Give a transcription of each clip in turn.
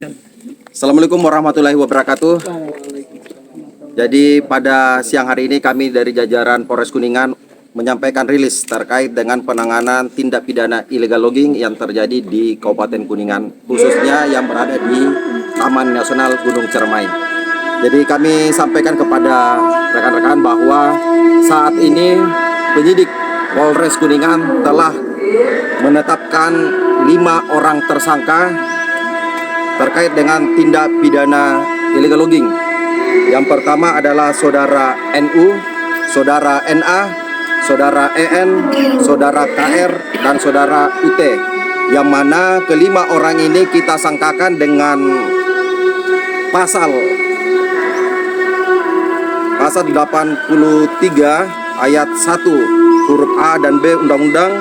Assalamualaikum warahmatullahi wabarakatuh. Jadi pada siang hari ini kami dari jajaran Polres Kuningan menyampaikan rilis terkait dengan penanganan tindak pidana illegal logging yang terjadi di Kabupaten Kuningan, khususnya yang berada di Taman Nasional Gunung Cermai. Jadi kami sampaikan kepada rekan-rekan bahwa saat ini penyidik Polres Kuningan telah menetapkan 5 orang tersangka terkait dengan tindak pidana illegal logging. Yang pertama adalah saudara NU, saudara NA, saudara EN, saudara KR, dan saudara UT. Yang mana kelima orang ini kita sangkakan dengan pasal 83 ayat 1 huruf A dan B Undang-Undang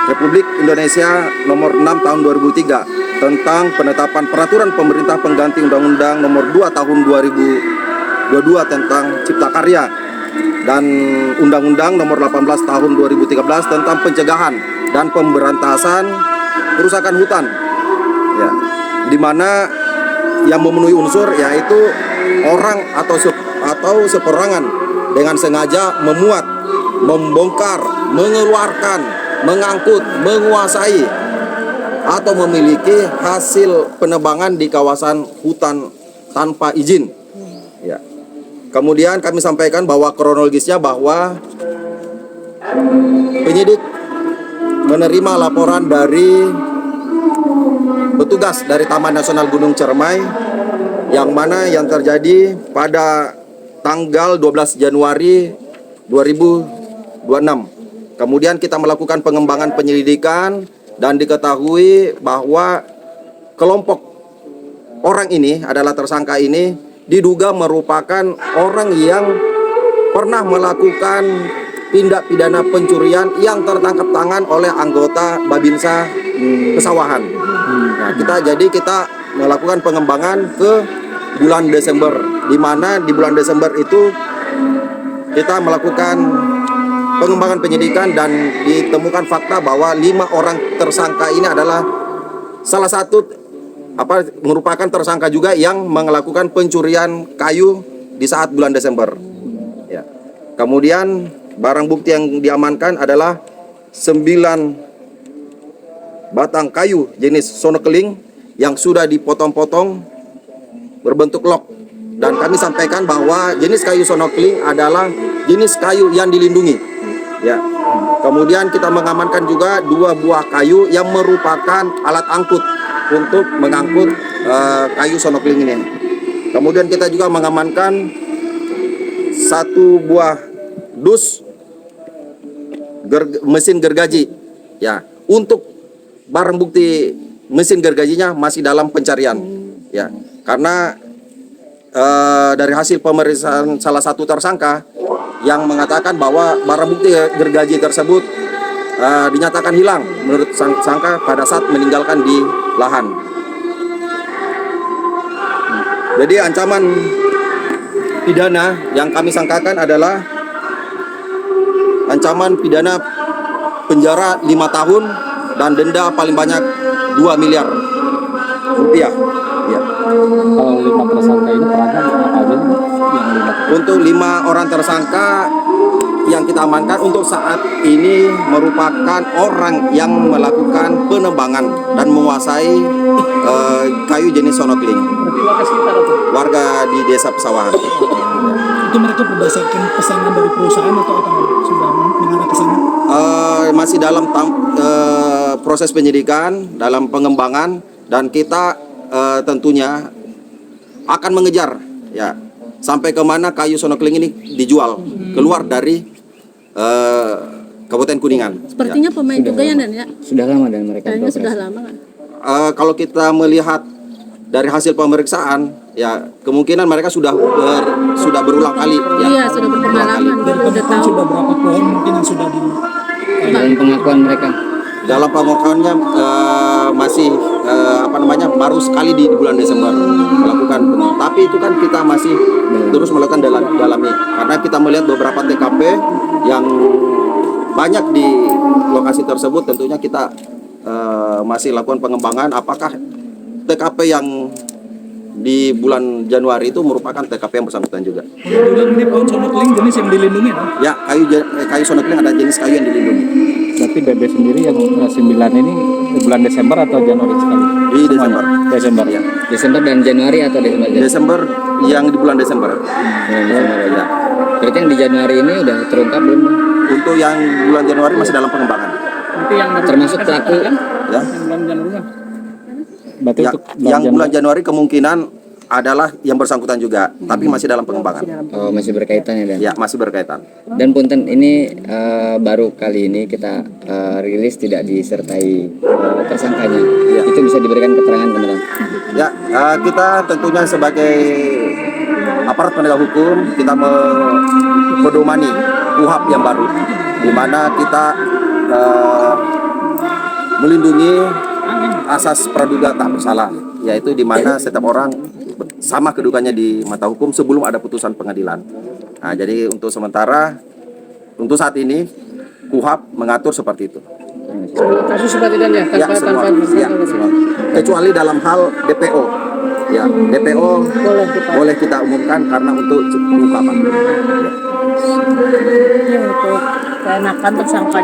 Republik Indonesia Nomor 6 Tahun 2003 tentang penetapan peraturan pemerintah pengganti Undang-Undang Nomor 2 Tahun 2022 tentang Cipta Karya dan Undang-Undang Nomor 18 Tahun 2013 tentang pencegahan dan pemberantasan kerusakan hutan, ya, di mana yang memenuhi unsur yaitu orang atau seperangan dengan sengaja memuat, membongkar, mengeluarkan, mengangkut, menguasai atau memiliki hasil penebangan di kawasan hutan tanpa izin. Ya. Kemudian kami sampaikan bahwa kronologisnya bahwa penyidik menerima laporan dari petugas dari Taman Nasional Gunung Cermai yang mana yang terjadi pada tanggal 12 Januari 2026. Kemudian kita melakukan pengembangan penyelidikan dan diketahui bahwa kelompok orang ini adalah tersangka ini diduga merupakan orang yang pernah melakukan tindak pidana pencurian yang tertangkap tangan oleh anggota Babinsa Pesawahan. Nah, kita melakukan pengembangan ke bulan Desember, di mana di bulan Desember itu kita melakukan pengembangan penyidikan dan ditemukan fakta bahwa 5 orang tersangka ini adalah salah satu merupakan tersangka juga yang melakukan pencurian kayu di saat bulan Desember. Ya. Kemudian barang bukti yang diamankan adalah 9 batang kayu jenis sonokeling yang sudah dipotong-potong berbentuk log. Dan kami sampaikan bahwa jenis kayu sonokeling adalah jenis kayu yang dilindungi. Ya. Kemudian kita mengamankan juga 2 buah kayu yang merupakan alat angkut untuk mengangkut kayu sonokeling ini. Kemudian kita juga mengamankan 1 buah dus mesin gergaji. Ya, untuk barang bukti mesin gergajinya masih dalam pencarian. Ya, karena dari hasil pemeriksaan salah satu tersangka yang mengatakan bahwa barang bukti gergaji tersebut dinyatakan hilang menurut sangka pada saat meninggalkan di lahan. Jadi ancaman pidana yang kami sangkakan adalah ancaman pidana penjara 5 tahun dan denda paling banyak 2 miliar rupiah. Ya. Kalau 5 tersangka ini perannya apa aja yang dilakukan? Untuk 5 orang tersangka yang kita amankan untuk saat ini merupakan orang yang melakukan penebangan dan menguasai kayu jenis sonokeling. Warga di Desa Pesawahan. Itu mereka berdasarkan pesanan dari perusahaan atau apa? Sudah mengarah ke sana? Masih dalam proses penyidikan, dalam pengembangan, dan kita tentunya akan mengejar, ya, sampai kemana kayu sonokeling ini dijual keluar dari Kabupaten Kuningan. Sepertinya ya. pemain juga ya, Dan, ya? Sudah lama dan mereka Kayaknya beroperasi. sudah lama kan? Kalau kita melihat dari hasil pemeriksaan, ya kemungkinan mereka sudah berulang kali. Ya. Iya, sudah berpengalaman, Dari udah pengakuan tahu. sudah berapa pohon mungkin yang sudah di Dalam pengakuan mereka. Dalam pengakuannya masih baru sekali di bulan Desember melakukan penelitian. Tapi itu kan kita masih terus melakukan dalami karena kita melihat beberapa TKP yang banyak di lokasi tersebut. Tentunya kita masih lakukan pengembangan apakah TKP yang di bulan Januari itu merupakan TKP yang bersangkutan juga. Kemudian ini pohon sonokling jenis yang dilindungi ya? Ya, kayu sonokling ada jenis kayu yang dilindungi Berarti BB sendiri yang 9 ini bulan Desember atau Januari sekali? di Desember. Desember. Ya. Desember dan Januari atau Desember? Desember yang di bulan Desember. Desember aja. Ya. Berarti yang di Januari ini udah terungkap belum? Untuk yang bulan Januari masih dalam pengembangan. Berarti yang Termasuk pelaku Ya. yang bulan Januari kan? Berarti Ya, untuk yang bulan Januari kemungkinan adalah yang bersangkutan juga, tapi masih dalam pengembangan. oh, masih berkaitan ya Dan? Ya, masih berkaitan. Dan punten ini baru kali ini kita rilis tidak disertai tersangkanya. Ya. Itu bisa diberikan keterangan teman-teman. Ya, kita tentunya sebagai aparat penegak hukum kita memedomani KUHP yang baru, di mana kita melindungi asas praduga tak bersalah, yaitu di mana setiap orang sama kedudukannya di mata hukum sebelum ada putusan pengadilan. Nah, jadi untuk sementara, untuk saat ini KUHP mengatur seperti itu. Kasus seperti itu ya, Ya, semua. Ya, semua. Kecuali dalam hal DPO. Ya, DPO boleh kita umumkan karena untuk pengungkapan. untuk keenakan tersangkanya.